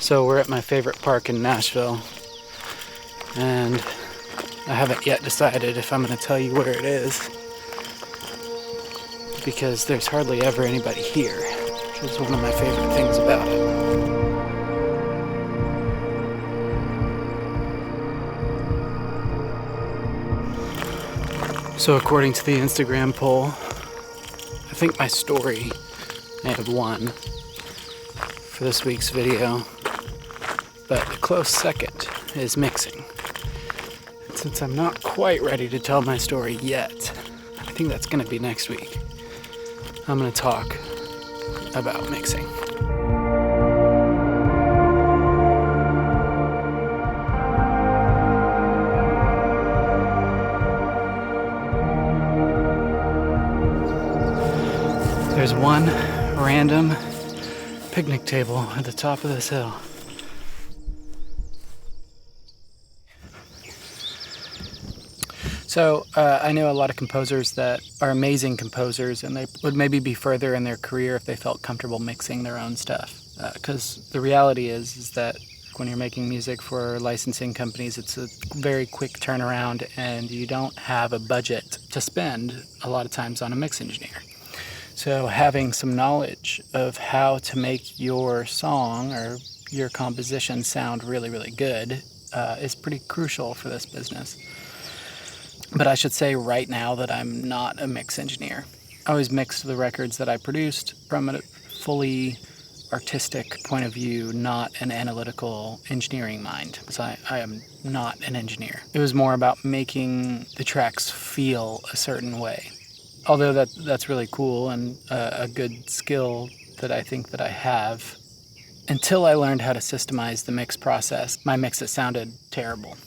So we're at my favorite park in Nashville, and I haven't yet decided if I'm going to tell you where it is, because there's hardly ever anybody here, which is one of my favorite things about it. So according to the Instagram poll, I think my story may have won for this week's video, but a close second is mixing. And since I'm not quite ready to tell my story yet, I think that's going to be next week. I'm going to talk about mixing. There's one random picnic table at the top of this hill. So I know a lot of composers that are amazing composers, and they would maybe be further in their career if they felt comfortable mixing their own stuff. Because the reality is that when you're making music for licensing companies, it's a very quick turnaround, and you don't have a budget to spend a lot of times on a mix engineer. So having some knowledge of how to make your song or your composition sound really, really good is pretty crucial for this business. But I should say right now that I'm not a mix engineer. I always mixed the records that I produced from a fully artistic point of view, not an analytical engineering mind, because I am not an engineer. It was more about making the tracks feel a certain way. Although that's really cool and a good skill that I think that I have. Until I learned how to systemize the mix process, my mixes sounded terrible.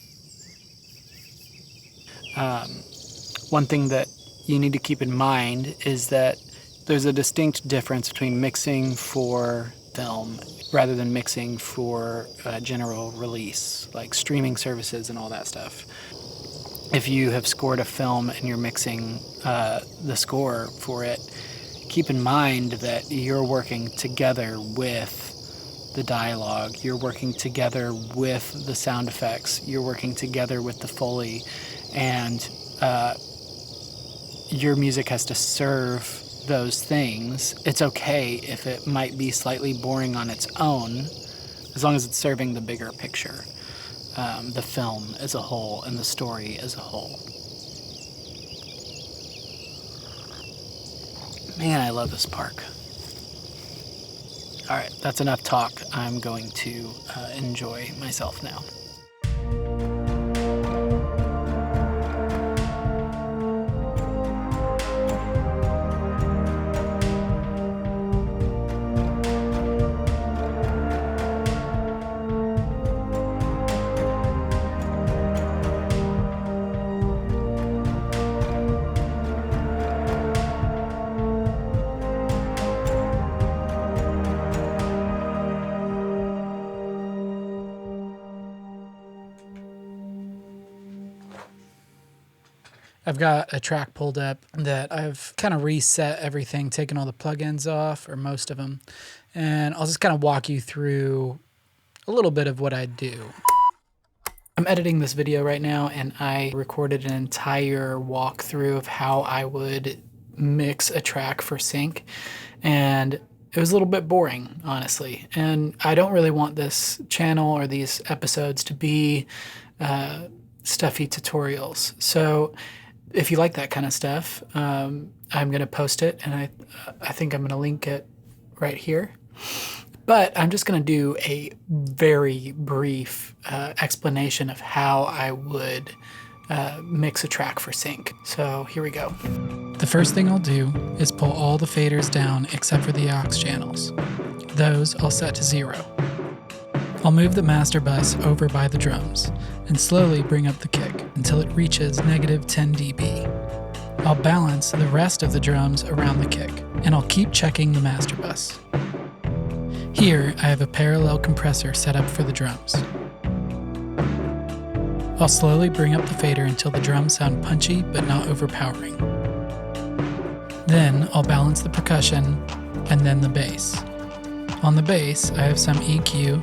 One thing that you need to keep in mind is that there's a distinct difference between mixing for film rather than mixing for general release, like streaming services and all that stuff. If you have scored a film and you're mixing the score for it, keep in mind that you're working together with the dialogue, you're working together with the sound effects, you're working together with the Foley, and your music has to serve those things. It's okay if it might be slightly boring on its own, as long as it's serving the bigger picture, the film as a whole and the story as a whole. Man, I love this park. All right, that's enough talk. I'm going to enjoy myself now. I've got a track pulled up that I've kind of reset everything, taken all the plugins off, or most of them, and I'll just kind of walk you through a little bit of what I do. I'm editing this video right now, and I recorded an entire walkthrough of how I would mix a track for sync, and it was a little bit boring, honestly, and I don't really want this channel or these episodes to be stuffy tutorials. So if you like that kind of stuff, I'm going to post it, and I think I'm going to link it right here. But I'm just going to do a very brief explanation of how I would mix a track for sync. So here we go. The first thing I'll do is pull all the faders down except for the aux channels. Those I'll set to 0. I'll move the master bus over by the drums and slowly bring up the kick until it reaches -10 dB. I'll balance the rest of the drums around the kick, and I'll keep checking the master bus. Here, I have a parallel compressor set up for the drums. I'll slowly bring up the fader until the drums sound punchy but not overpowering. Then I'll balance the percussion and then the bass. On the bass, I have some EQ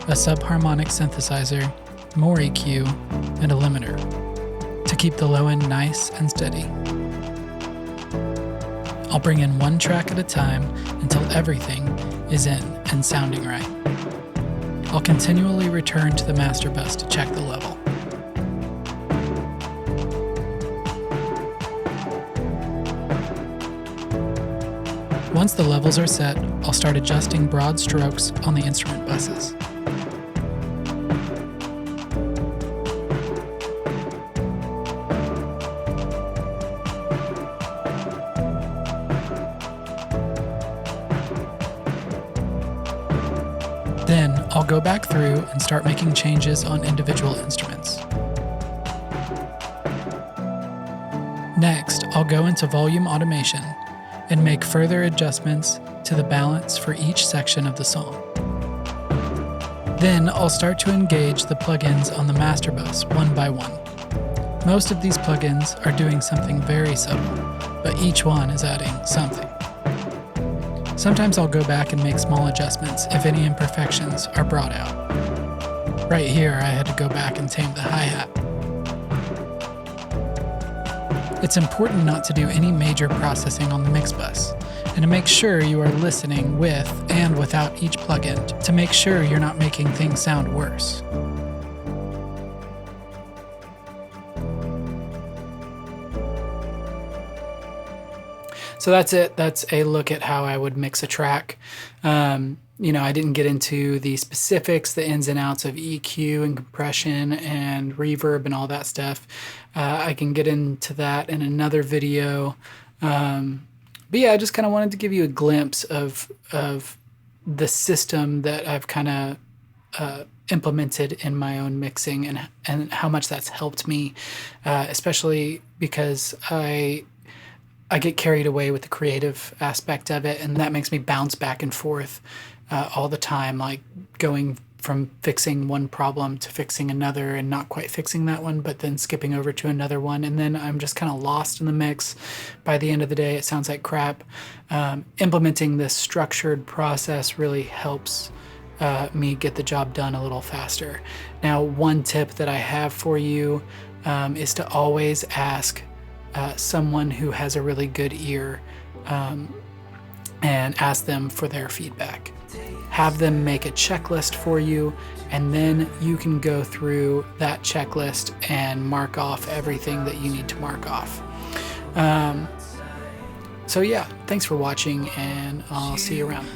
a subharmonic synthesizer, more EQ, and a limiter to keep the low end nice and steady. I'll bring in one track at a time until everything is in and sounding right. I'll continually return to the master bus to check the level. Once the levels are set, I'll start adjusting broad strokes on the instrument buses. Then I'll go back through and start making changes on individual instruments. Next, I'll go into volume automation and make further adjustments to the balance for each section of the song. Then I'll start to engage the plugins on the master bus one by one. Most of these plugins are doing something very subtle, but each one is adding something. Sometimes I'll go back and make small adjustments if any imperfections are brought out. Right here, I had to go back and tame the hi-hat. It's important not to do any major processing on the mix bus, and to make sure you are listening with and without each plugin to make sure you're not making things sound worse. So that's it. That's a look at how I would mix a track. I didn't get into the specifics, the ins and outs of EQ and compression and reverb and all that stuff. I can get into that in another video. But yeah, I just kind of wanted to give you a glimpse of the system that I've kind of implemented in my own mixing and how much that's helped me, especially because I get carried away with the creative aspect of it, and that makes me bounce back and forth all the time, like going from fixing one problem to fixing another and not quite fixing that one, but then skipping over to another one, and then I'm just kind of lost in the mix. By the end of the day, it sounds like crap. Implementing this structured process really helps me get the job done a little faster. Now, one tip that I have for you is to always ask someone who has a really good ear and ask them for their feedback. Have them make a checklist for you, and then you can go through that checklist and mark off everything that you need to mark off. So yeah, thanks for watching, and I'll see you around.